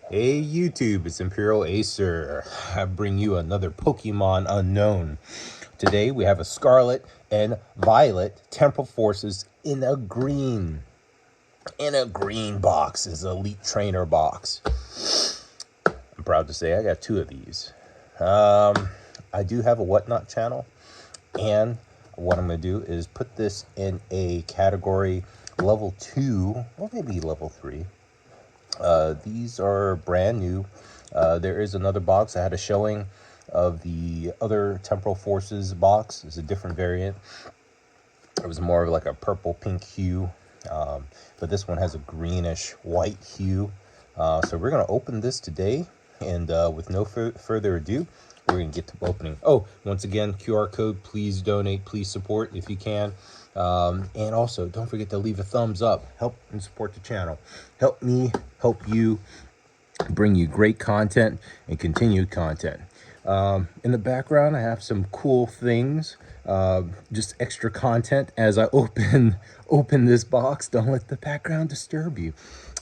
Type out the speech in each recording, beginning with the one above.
Hey YouTube, it's Imperial Acer. I bring you another Pokemon Unknown. Today we have a Scarlet and Violet Temporal Forces in a green. In a green box is Elite Trainer box. I'm proud to say I got two of these. I do have a Whatnot channel, and what I'm going to do is put this in a category level 2, or maybe level 3. These are brand new. There is another box. I had a showing of the other Temporal Forces box. It's a different variant. It was more of like a purple pink hue, but this one has a greenish white hue. So we're going to open this today, and with no further ado, we're going to get to opening. Oh, once again, QR code, please donate, please support if you can. And also, don't forget to leave a thumbs up. Help and support the channel. Help me, help you, bring you great content and continued content. In the background, I have some cool things, just extra content as I open this box. Don't let the background disturb you.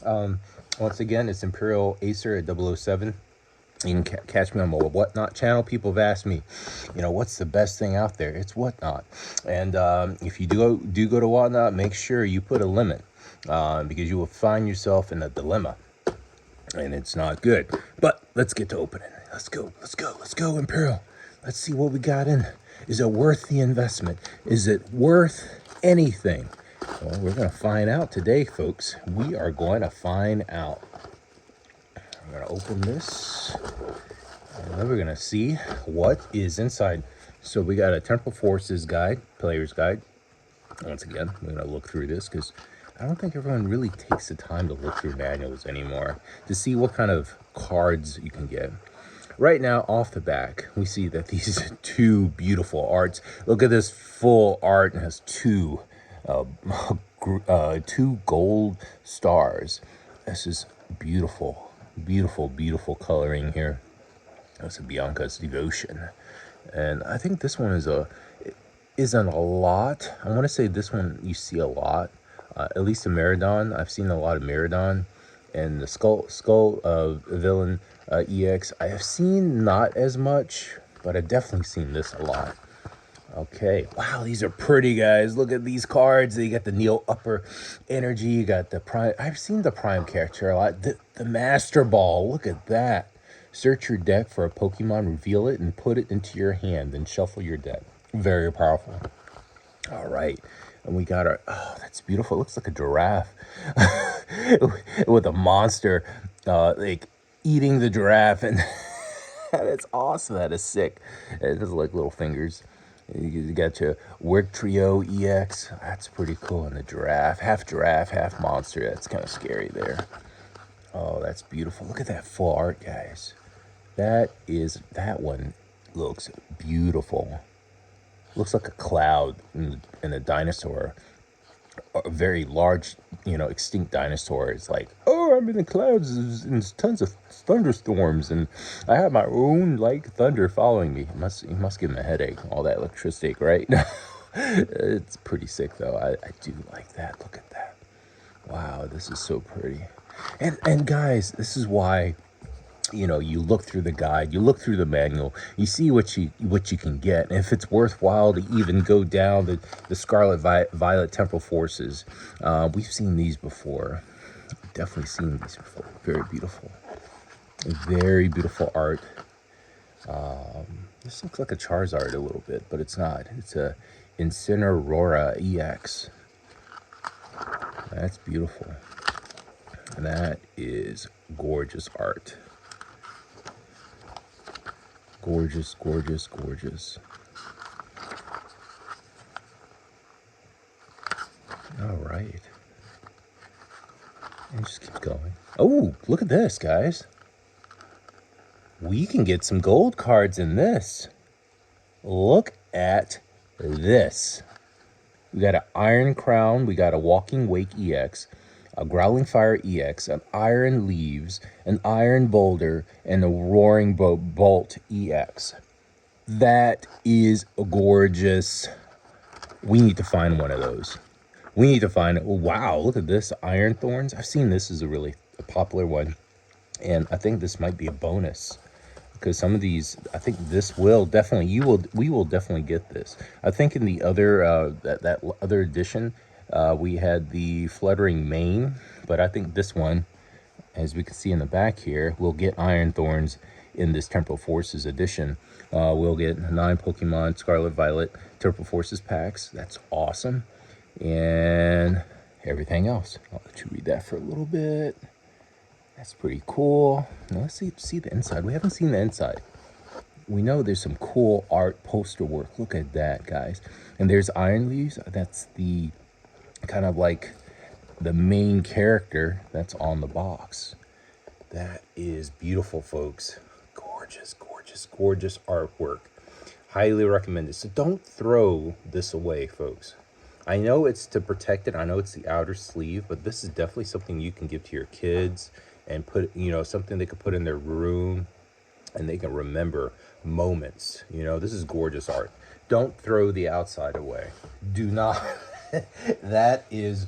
Once again, it's Imperial Acer at 007. You can catch me on my Whatnot channel. People have asked me, what's the best thing out there? It's Whatnot. And if you do go to Whatnot, make sure you put a limit, because you will find yourself in a dilemma, and it's not good. But let's get to opening. Let's go, Imperial. Let's see what we got in. Is it worth the investment? Is it worth anything? Well, we're going to find out today, folks. We are going to find out. I'm going to open this, and then we're going to see what is inside. So we got a Temporal Forces guide, player's guide. Once again, we're going to look through this because I don't think everyone really takes the time to look through manuals anymore to see what kind of cards you can get. Right now, off the back, we see that these are two beautiful arts. Look at this full art. It has two gold stars. This is beautiful. Beautiful coloring here. That's a Bianca's Devotion, and I think this one isn't a lot. I want to say this one you see a lot, at least in Meridon. I've seen a lot of Meridon, and the skull villain EX. I have seen not as much, but I've definitely seen this a lot. Okay, wow, these are pretty, guys. Look at these cards. You got the Neo Upper Energy. You got the Prime. I've seen the Prime character a lot. The Master Ball. Look at that. Search your deck for a Pokemon, reveal it, and put it into your hand, then shuffle your deck. Very powerful. All right, and we got our. Oh, that's beautiful. It looks like a giraffe with a monster, like eating the giraffe, and that's awesome. That is sick. It has like little fingers. You got your Work Trio EX. That's pretty cool. And the giraffe, half monster. That's kind of scary there. Oh, that's beautiful. Look at that full art, guys. That one looks beautiful. Looks like a cloud in a dinosaur. A very large, extinct dinosaur. It's like, oh, I'm in the clouds and tons of thunderstorms, and I have my own like thunder following me. It must give him a headache, all that electricity, right? It's pretty sick though. I do like that. Look at that. Wow, this is so pretty. And guys, this is why you look through the guide, you look through the manual, you see what you can get, and if it's worthwhile to even go down the Scarlet Violet Temporal Forces. We've seen these before. Definitely seen these before. Very beautiful art. This looks like a Charizard a little bit, but it's not. It's a Incineroar EX. That's beautiful. And that is gorgeous art. Gorgeous. All right. And just keep going. Oh, look at this, guys. We can get some gold cards in this. Look at this. We got an Iron Crown. We got a Walking Wake EX. A Growling Fire EX, an Iron Leaves, an Iron Boulder, and a Roaring Bolt EX. That is gorgeous. We need to find one of those. We need to find, oh, wow, look at this, Iron Thorns. I've seen this as a really popular one. And I think this might be a bonus, because some of these, I think this will definitely, we will definitely get this. I think in the other that other edition, we had the fluttering mane, but I think this one, as we can see in the back here, we'll get Iron Thorns in this Temporal Forces edition. We'll get 9 Pokemon Scarlet Violet Temporal Forces packs. That's awesome. And everything else. I'll let you read that for a little bit. That's pretty cool. Now let's see the inside. We haven't seen the inside. We know there's some cool art poster work. Look at that, guys. And there's Iron Leaves. That's the kind of like the main character that's on the box. That is beautiful, folks. Gorgeous, gorgeous, gorgeous artwork. Highly recommended. So don't throw this away, folks. I know it's to protect it. I know it's the outer sleeve, but this is definitely something you can give to your kids and put, you know, something they could put in their room and they can remember moments. You know, this is gorgeous art. Don't throw the outside away. Do not. that is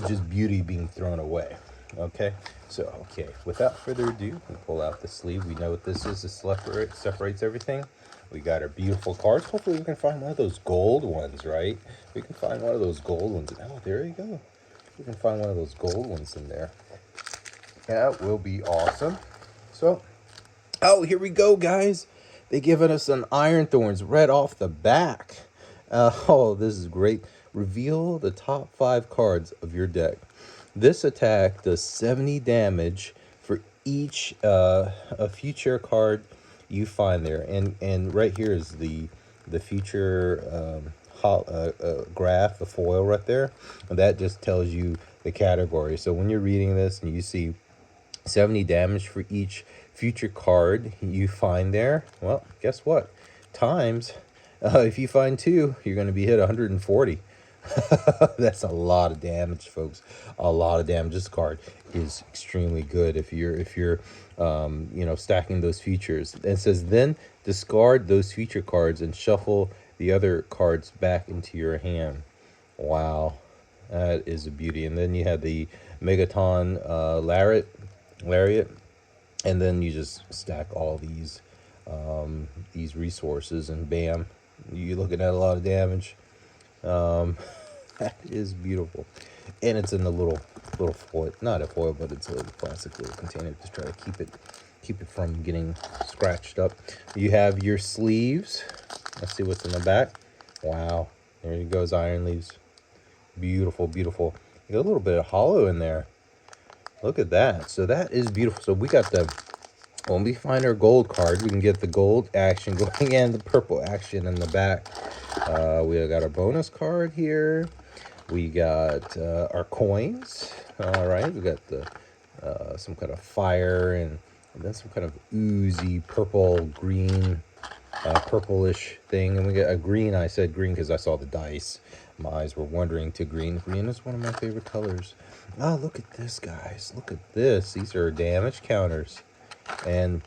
just beauty being thrown away. Okay, so without further ado, we pull out the sleeve. We know what this is. This separates everything. We got our beautiful cards. Hopefully we can find one of those gold ones, right? We can find one of those gold ones. Oh, there you go. We can find one of those gold ones in there. That will be awesome. So, oh, here we go, guys. They given us an Iron Thorns right off the back. Oh, this is great. Reveal the top 5 cards of your deck. This attack does 70 damage for each a future card you find there. And right here is the future graph, the foil right there. And that just tells you the category. So when you're reading this and you see 70 damage for each future card you find there, well, guess what? Times, if you find 2, you're going to be hit 140. That's a lot of damage, folks. A lot of damage. This card is extremely good if you're you know, stacking those features. And it says then discard those feature cards and shuffle the other cards back into your hand. Wow, that is a beauty. And then you have the Megaton lariat, and then you just stack all these resources, and bam, you're looking at a lot of damage. That is beautiful. And it's in a little foil, not a foil, but it's a little plastic little container to try to keep it from getting scratched up. You have your sleeves. Let's see what's in the back. Wow, there it goes, Iron Leaves. Beautiful, beautiful. You got a little bit of hollow in there. Look at that. So that is beautiful. So we got the, when we find our gold card, we can get the gold action going and the purple action in the back. We got our bonus card here. We got our coins. All right, we got the some kind of fire, and then some kind of oozy purple green, purplish thing. And we got a green. I said green because I saw the dice. My eyes were wandering to green. Green is one of my favorite colors. Oh, look at this, guys. Look at this. These are damage counters. And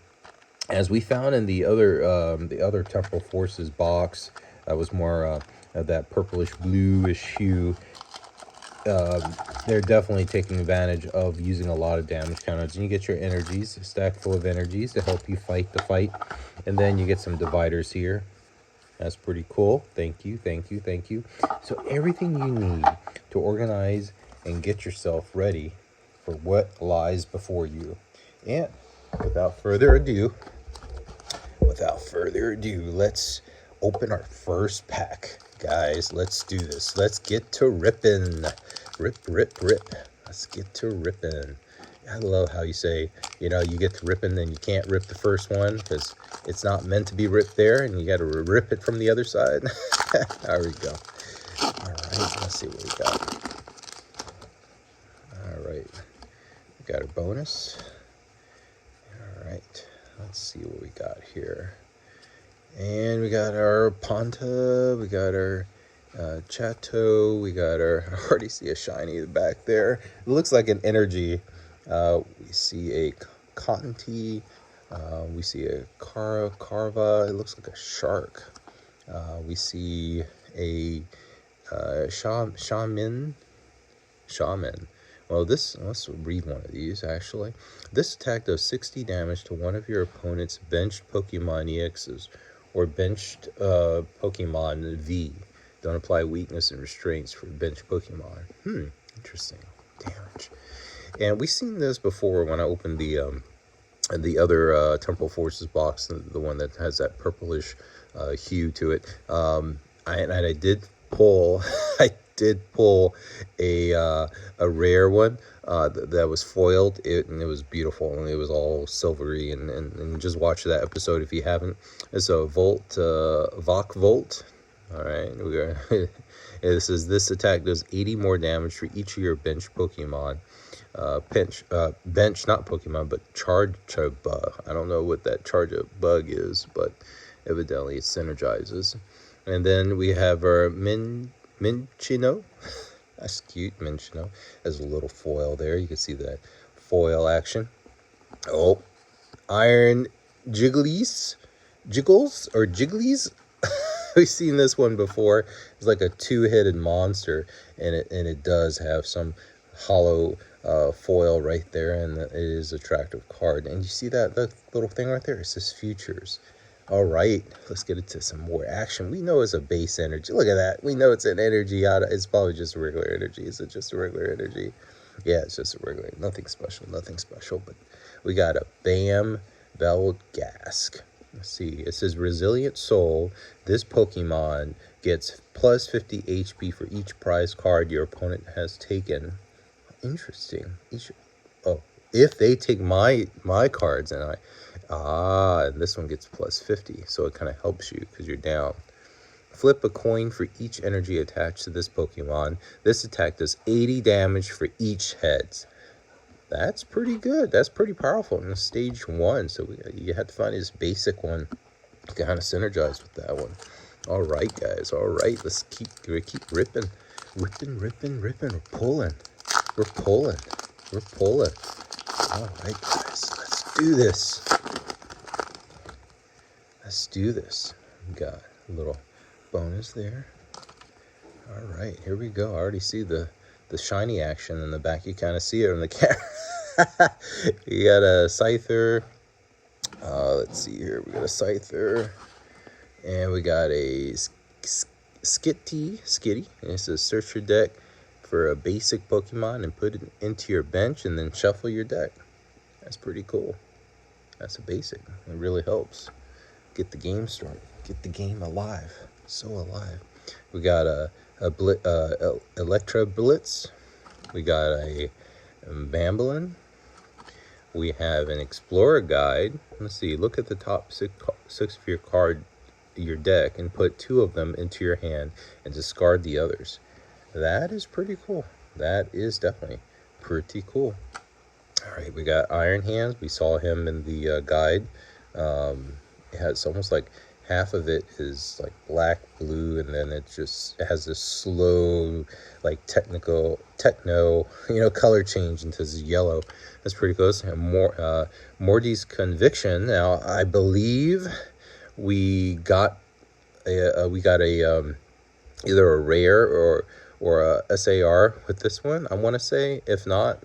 as we found in the other Temporal Forces box, that was more of that purplish bluish hue. They're definitely taking advantage of using a lot of damage counters. And you get your energies, a stack full of energies to help you fight the fight. And then you get some dividers here. That's pretty cool. Thank you, thank you, thank you. So everything you need to organize and get yourself ready for what lies before you. And without further ado, let's open our first pack. Guys, let's do this. Let's get to ripping. Rip, rip, rip. Let's get to ripping. I love how you say, you know, you get to ripping and you can't rip the first one because it's not meant to be ripped there, and you got to rip it from the other side. There we go. All right, let's see what we got. All right, we got a bonus. All right, let's see what we got here. And we got our Ponta, we got our Chateau, we got our, I already see a shiny back there. It looks like an energy. We see a cotton tea. We see a carva. It looks like a shark. We see a shaman. Well, let's read one of these, actually. This attack does 60 damage to one of your opponent's benched Pokemon EXs or benched Pokemon V. Don't apply weakness and restraints for benched Pokemon. Interesting. Damage. And we've seen this before when I opened the other Temporal Forces box, the one that has that purplish hue to it. I did pull, I did pull a rare one that was foiled. And it was beautiful, and it was all silvery. And just watch that episode if you haven't. It's a Vok Volt. All right, it says this attack does 80 more damage for each of your bench Pokemon. Bench, not Pokemon, but Charge Bug. I don't know what that Charge Bug is, but evidently it synergizes. And then we have our Minchino. That's cute, Minchino. Has a little foil there. You can see that foil action. Oh, Iron Jiggles. We've seen this one before. It's like a two-headed monster, and it does have some hollow foil right there, and it is an attractive card. And you see that little thing right there? It says Futures. All right, let's get into some more action. We know it's a base energy. Look at that. We know it's an energy. It's probably just a regular energy. Is it just a regular energy? Yeah, it's just a regular. Nothing special. But we got a Bam Velgask. Let's see. It says Resilient Soul. This Pokemon gets plus 50 HP for each prize card your opponent has taken. Interesting. If they take my cards, and and this one gets plus 50, so it kind of helps you because you're down. Flip a coin for each energy attached to this Pokemon. This attack does 80 damage for each heads. That's pretty good. That's pretty powerful in stage 1. So you have to find this basic one to kind of synergize with that one. All right, guys. All right, let's keep ripping. We're pulling. All right, guys. Let's do this. We got a little bonus there. All right, here we go. I already see the shiny action in the back. You kind of see it on the camera. You got a Scyther. Let's see here. We got a Scyther. And we got a Skitty. And it says search your deck for a basic Pokemon and put it into your bench and then shuffle your deck. That's pretty cool. That's a basic. It really helps get the game started. Get the game alive. So alive. We got a Electra Blitz. We got a Bamblin. We have an Explorer Guide. Let's see. Look at the top six of your deck and put 2 of them into your hand and discard the others. That is pretty cool. That is definitely pretty cool. All right, we got Iron Hands. We saw him in the guide. It's almost like half of it is like black, blue, and then it has this slow, like techno, color change into this yellow. That's pretty close. And Morty's Conviction. Now, I believe we got either a rare or a SAR with this one, I want to say. If not,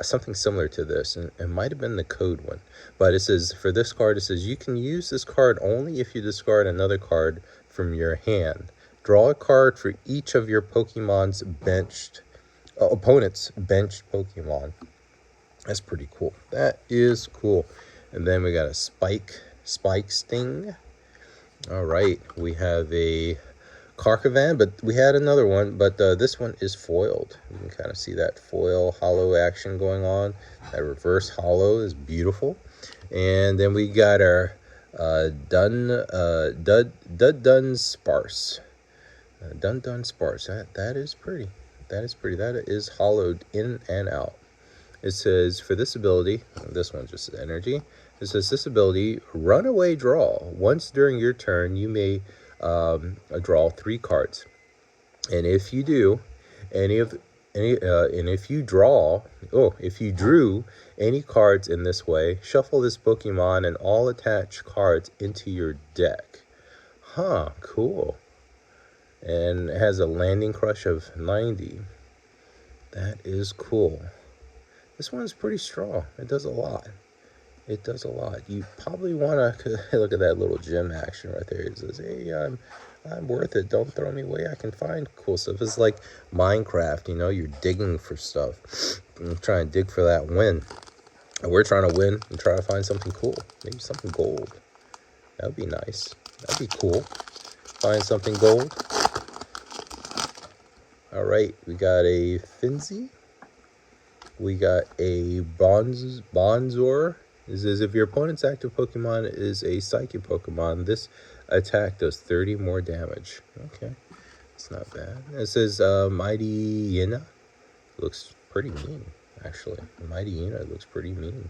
something similar to this, and it might have been the code one. But it says, for this card, it says, you can use this card only if you discard another card from your hand. Draw a card for each of your Pokemon's opponent's benched Pokemon. That's pretty cool. That is cool. And then we got a Spike Sting. All right, we have a Carcavan, but we had another one, but this one is foiled. You can kind of see that foil hollow action going on. That reverse hollow is beautiful. And then we got our Dun Sparse. Dun Sparse. That is pretty. That is hollowed in and out. It says, for this ability, this one's just energy. It says, this ability, Runaway Draw. Once during your turn, you may draw 3 cards. And if you do, if you drew any cards in this way, shuffle this Pokemon and all attached cards into your deck. Huh, cool. And it has a landing crush of 90. That is cool. This one's pretty strong. It does a lot. It does a lot. You probably want to look at that little gym action right there. It says, "Hey, I'm worth it. Don't throw me away. I can find cool stuff." It's like Minecraft. You know, you're digging for stuff. You're trying to dig for that win. And we're trying to win and try to find something cool. Maybe something gold. That would be nice. That'd be cool. Find something gold. All right, we got a Finzi. We got a Bonzor. It says if your opponent's active Pokemon is a Psychic Pokemon, this attack does 30 more damage. Okay, it's not bad. It says Mighty Yena. Looks pretty mean, actually. Mighty Yena looks pretty mean.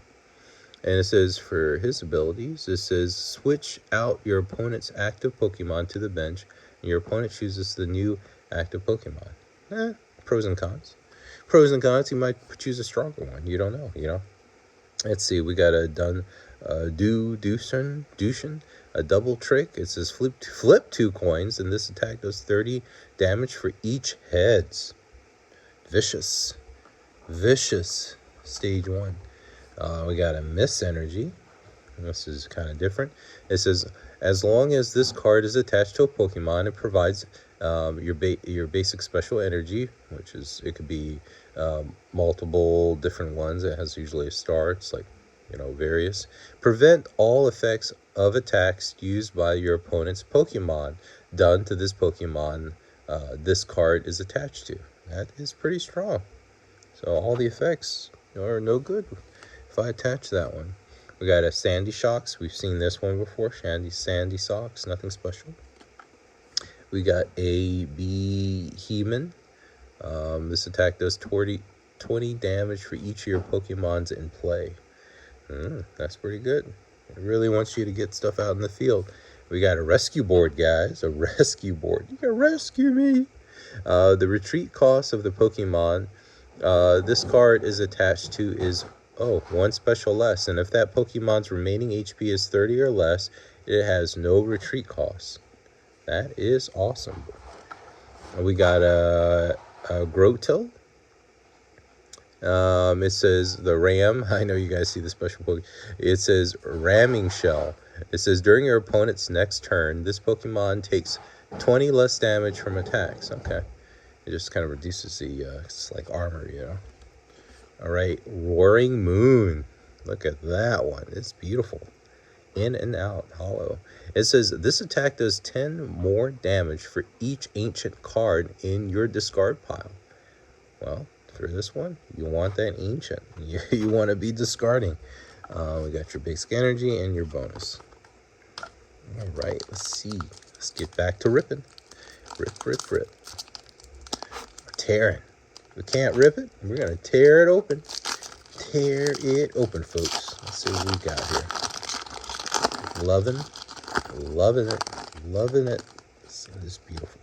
And it says for his abilities, it says switch out your opponent's active Pokemon to the bench, and your opponent chooses the new active Pokemon. Pros and cons. Pros and cons, you might choose a stronger one. You don't know, you know. Let's see, we got a Dushin, a double trick. It says flip 2 coins, and this attack does 30 damage for each heads. Vicious. Stage 1. We got a Miss Energy. This is kind of different. It says, as long as this card is attached to a Pokemon, it provides your basic special energy, which is, it could be multiple different ones. It has usually a star. It's like, you know, various. Prevent all effects of attacks used by your opponent's Pokemon done to this Pokemon this card is attached to. That is pretty strong. So all the effects are no good if I attach that one. We got a Sandy Shocks. We've seen this one before. Sandy Socks. Nothing special. We got a Behemoth. This attack does 20 damage for each of your Pokemons in play. That's pretty good. It really wants you to get stuff out in the field. We got a rescue board, guys. A rescue board. You can rescue me. The retreat cost of the Pokemon this card is attached to is 1 special less, and if that Pokemon's remaining HP is 30 or less, it has no retreat costs. That is awesome. We got a Grotil. It says the Ram. I know you guys see the special Pokemon. It says Ramming Shell. It says during your opponent's next turn, this Pokemon takes 20 less damage from attacks. Okay. It just kind of reduces the, it's like armor, you know. All right, Roaring Moon. Look at that one. It's beautiful. In and out, hollow. It says this attack does 10 more damage for each ancient card in your discard pile. Well, for this one, you want that ancient. You want to be discarding. We got your basic energy and your bonus. All right, let's see. Let's get back to ripping. Rip. Tearing. We can't rip it. We're going to tear it open. Tear it open, folks. Let's see what we got here. Loving it. This is beautiful.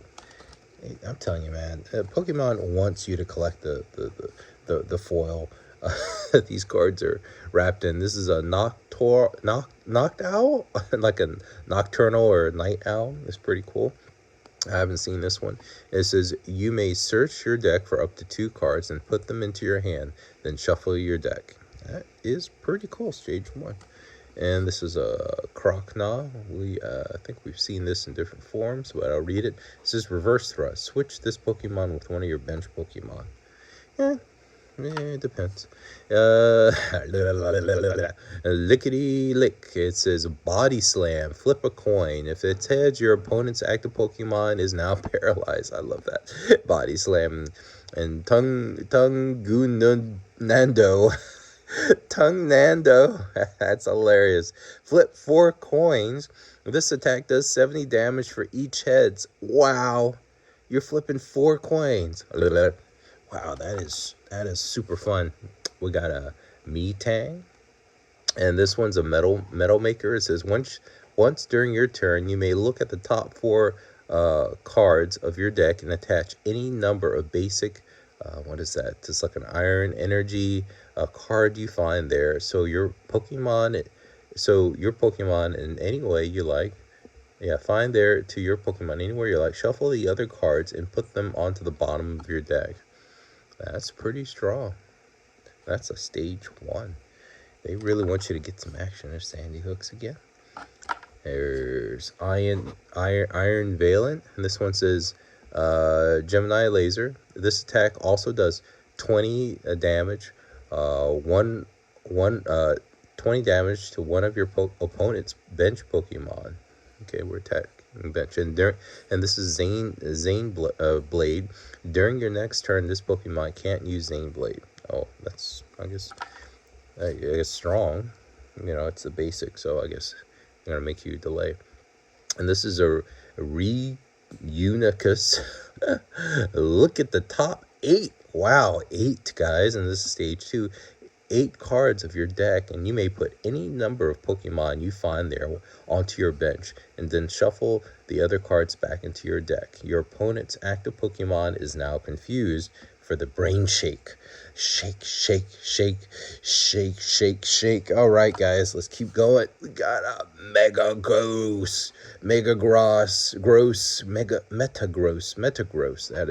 Hey, I'm telling you, man, Pokemon wants you to collect the foil that these cards are wrapped in. This is a knocked owl, like a nocturnal or a night owl. It's pretty cool. I haven't seen this one. It says you may search your deck for up to 2 cards and put them into your hand, then shuffle your deck. That is pretty cool, stage 1. And this is a Krokna. I think we've seen this in different forms, but I'll read it. It says reverse thrust. Switch this Pokemon with one of your bench Pokemon. It depends. Lickety lick. It says body slam. Flip a coin. If it's heads, your opponent's active Pokemon is now paralyzed. I love that. Body slam. And Tungunando. Tungnando. That's hilarious. Flip 4 coins. This attack does 70 damage for each heads. Wow. You're flipping 4 coins. Wow, that is super fun. We got a Metang, and this one's a metal maker. It says once during your turn, you may look at the top 4 cards of your deck and attach any number of basic. What is that? Just like an iron energy card you find there. So your Pokemon in any way you like. Yeah, find there to your Pokemon anywhere you like. Shuffle the other cards and put them onto the bottom of your deck. That's pretty strong. That's a stage 1. They really want you to get some action. There's Sandy Hooks again. There's Iron Valent, and this one says Gemini Laser. This attack also does 20 damage, 20 damage to one of your opponent's bench Pokemon. Okay, we're attacking bench, and this is Zane Blade. During your next turn, this Pokemon can't use Zane Blade. Oh, that's I guess strong. You know, it's the basic, so I guess I'm gonna make you delay. And this is a Reunicus. Look at the top 8. Wow, 8 guys, and this is stage 2. 8 cards of your deck, and you may put any number of Pokemon you find there onto your bench, and then shuffle the other cards back into your deck. Your opponent's active Pokemon is now confused for the brain shake. Shake, shake, shake, shake, shake, shake. All right, guys, let's keep going. We got a Metagross. That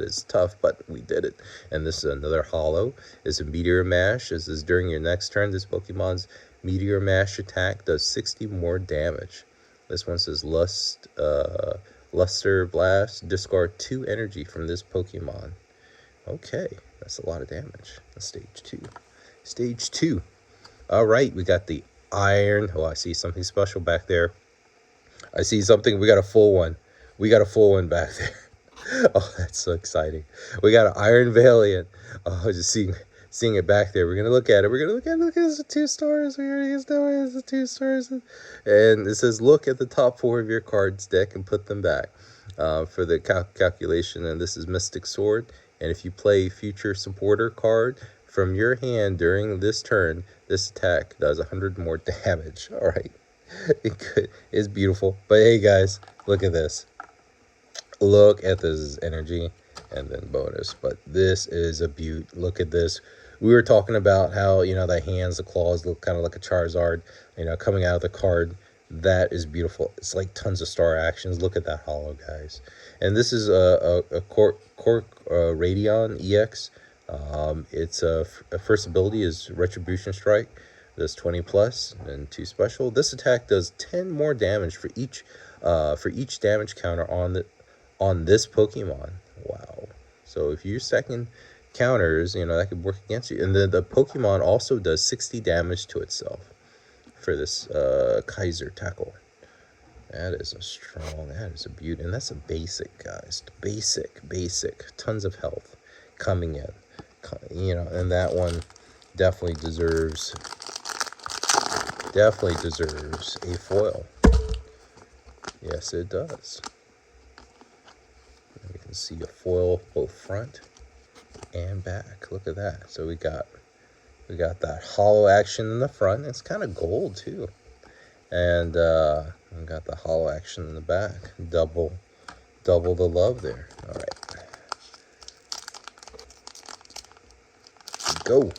is tough, but we did it. And this is another holo. It's a Meteor Mash. This is during your next turn. This Pokemon's Meteor Mash attack does 60 more damage. This one says Luster Blast. Discard 2 energy from this Pokemon. Okay, that's a lot of damage. That's stage 2. Stage 2. All right, we got the Iron. Oh, I see something special back there. I see something. We got a full one. We got a full one back there. Oh, that's so exciting. We got an Iron Valiant. Oh, just seeing it back there. We're gonna look at it. Look at it. It's 2 stars. We already know it's 2 stars. And it says, look at the top 4 of your cards deck and put them back for the calculation. And this is Mystic Sword. And if you play future supporter card from your hand during this turn, this attack does 100 more damage. All right. It's beautiful. But hey, guys, look at this. Look at this energy and then bonus. But this is a beaut. Look at this. We were talking about how, you know, the hands, the claws look kind of like a Charizard, you know, coming out of the card. That is beautiful. It's like tons of star actions. Look at that holo, guys. And this is a Cork Radion EX. Its first ability is Retribution Strike. Does 20 plus and 2 special. This attack does 10 more damage for each damage counter on this Pokemon. Wow. So if you're stacking counters, you know, that could work against you. And then the Pokemon also does 60 damage to itself for this Kaiser Tackle. That is a beauty. And that's a basic, guys. Basic. Tons of health coming in. You know, and that one definitely deserves a foil. Yes, it does. You can see a foil both front and back. Look at that. So we got that holo action in the front. It's kind of gold too. And we got the holo action in the back. Double the love there. All right. Go.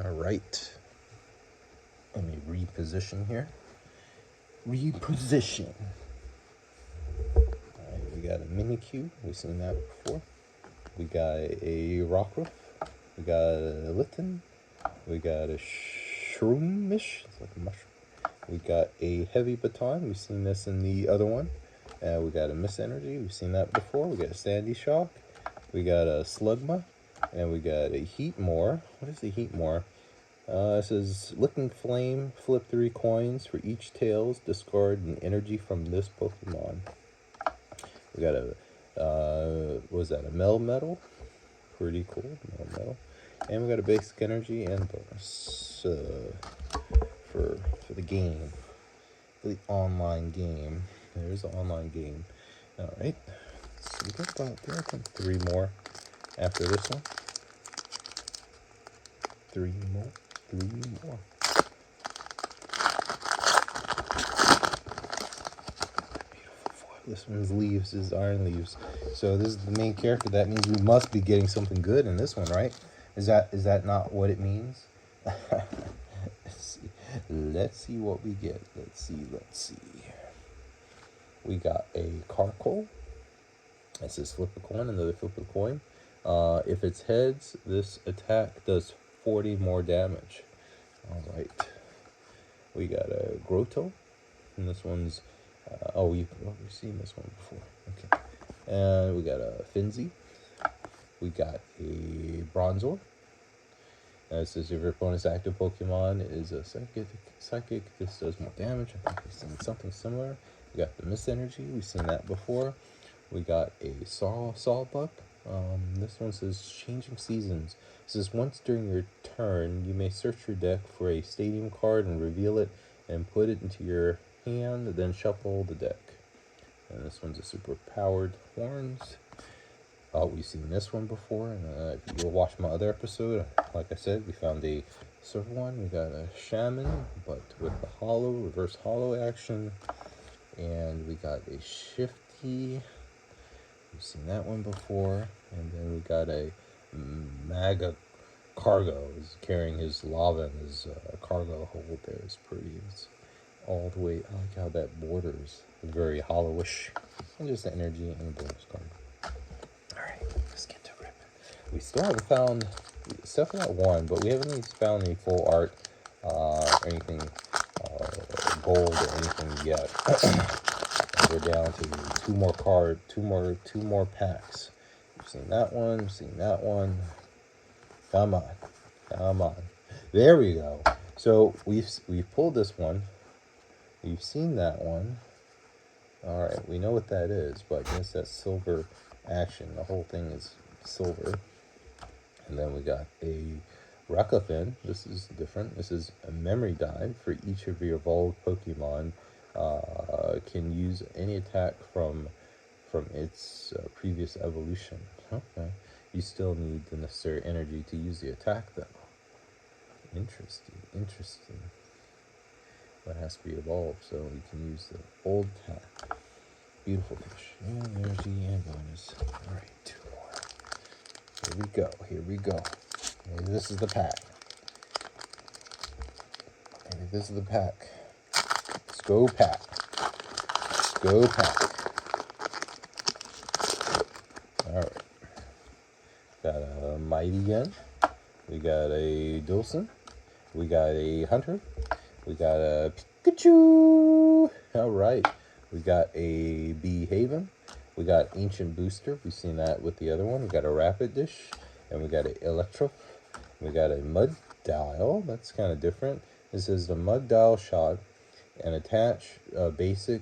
All right. Let me reposition here. Reposition. All right, we got a Mimikyu. We've seen that before. We got a Rockruff. We got a Litten. We got a Shroomish. It's like a mushroom. We got a Heavy Baton. We've seen this in the other one. We got a Miss Energy. We've seen that before. We got a Sandy Shock. We got a Slugma. And we got a Heatmore. What is the Heatmore? It says Licking Flame. Flip 3 coins for each tails. Discard an energy from this Pokemon. We got a what was that? A Melmetal. Pretty cool. Melmetal. And we got a basic energy and bonus for the game. For the online game. There's the online game. Alright. So we got about, I think, 3 more after this one. 3 more. 3 more. Beautiful foil. This one's leaves is Iron Leaves. So this is the main character. That means we must be getting something good in this one, right? Is that not what it means? Let's see what we get. Let's see. We got a Carkol. It says flip a coin, another flip a coin. If it's heads, this attack does 40 more damage. All right. We got a Grotto, and this one's, we've seen this one before. Okay. And we got a Finzi. We got a Bronzor. It says if your opponent's active Pokemon is a psychic, this does more damage. I think we've seen something similar. We got the Mist Energy. We've seen that before. We got a Sawbuck. This one says changing seasons. It says once during your turn, you may search your deck for a stadium card and reveal it and put it into your hand, then shuffle the deck. And this one's a super powered horns. We've seen this one before, and if you'll watch my other episode, like I said, we found a silver one. We got a Shaman, but with the reverse hollow action, and we got a Shifty. We've seen that one before, and then we got a Maga Cargo. He's carrying his lava in his cargo hold there. It's pretty. It's all the way. I like how that border is very hollowish, and just the energy and the bonus card. Let's get to ripping. We still haven't found, except for that one, but we haven't found any full art or anything gold or anything yet. We're down to two more packs. We've seen that one. We've seen that one. Come on. There we go. So we've pulled this one. We've seen that one. All right, we know what that is, but against that silver action, the whole thing is silver. And then we got a Rakafin. This is different. This is a memory dive for each of your evolved Pokemon. Can use any attack from its previous evolution. Okay. You still need the necessary energy to use the attack, though. Interesting. But it has to be evolved, so you can use the old attack. Beautiful fish. And energy and bonus. Alright, two more. Here we go. Maybe this is the pack. Let's go pack. Alright. Got a Mighty Gun. We got a Dulcin. We got a Hunter. We got a Pikachu. Alright. We got a Behaven. We got Ancient Booster. We've seen that with the other one. We got a Rapid Dish. And we got a Electro. We got a Mud Dial. That's kind of different. This is the Mud Dial shot. And attach basic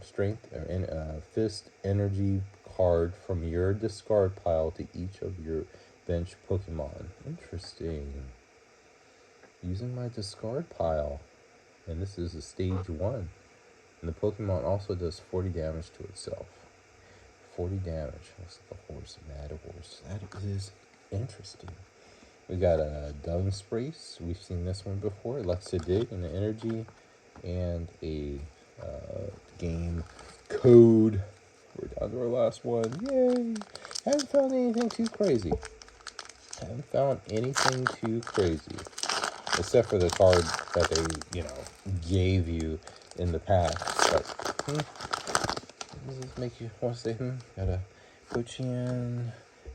strength or fist energy card from your discard pile to each of your bench Pokemon. Interesting. Using my discard pile. And this is a stage 1. And the Pokemon also does 40 damage to itself. 40 damage. Looks like a horse. Mad horse. That is interesting. We got a Dung Sprace. We've seen this one before. It likes to dig in the energy. And a game code. We're down to our last one. Yay! Haven't found anything too crazy. Except for the card that they, gave you in the past. But, does this make you want to say, Got a Pochian,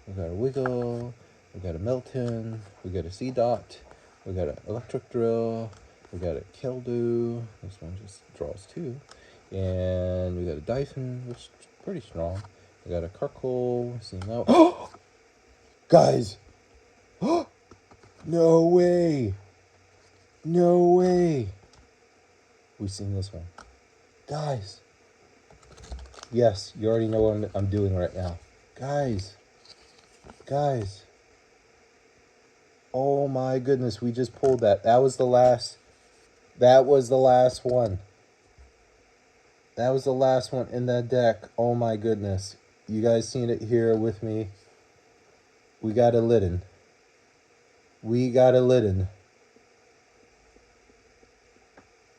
we got a Wiggle, we got a Melton, we got a Seedot, we got an Electric Drill, we got a Keldoo, this one just draws 2, and we got a Dyson, which is pretty strong. We got a Carkol, see now. Oh! Guys! Oh! No way! We've seen this one. Guys! Yes, you already know what I'm doing right now. Guys! Oh my goodness, we just pulled that. That was the last one. That was the last one in that deck. Oh my goodness. You guys seen it here with me. We got a Litten.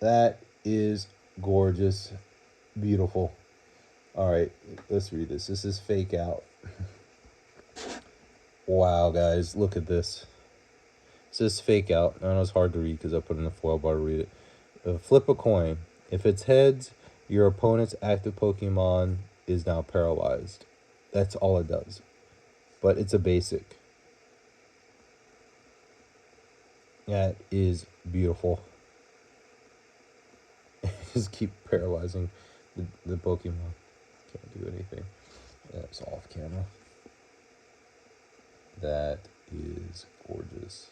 That is gorgeous. Beautiful. Alright, let's read this. This is Fake Out. Wow, guys, look at this. It says Fake Out. I know it's hard to read because I put in the foil bar to read it. Flip a coin. If it's heads, your opponent's active Pokemon is now paralyzed. That's all it does. But it's a basic. That is beautiful. Just keep paralyzing the Pokemon. Can't do anything. That's off camera. That is gorgeous.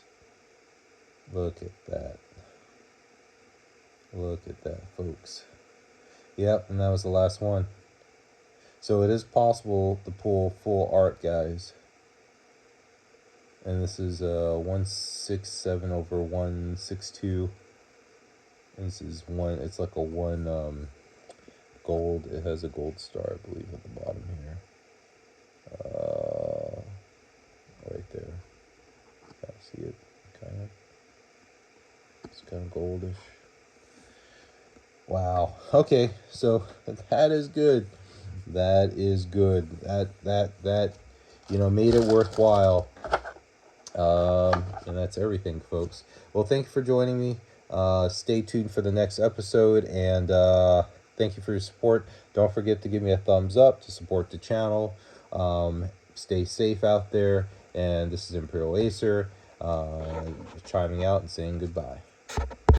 Look at that. Look at that, folks. Yep, and that was the last one. So it is possible to pull full art, guys. And this is 167 over 162. And this is one. It's like a one gold. It has a gold star, I believe, at the bottom here. Right there. Kind of see it. Kind of. It's kind of goldish. Wow. Okay, so that is good. That is good. That made it worthwhile. And that's everything, folks. Well, thank you for joining me. Stay tuned for the next episode, and thank you for your support. Don't forget to give me a thumbs up to support the channel. Stay safe out there, and this is Imperial Acer chiming out and saying goodbye.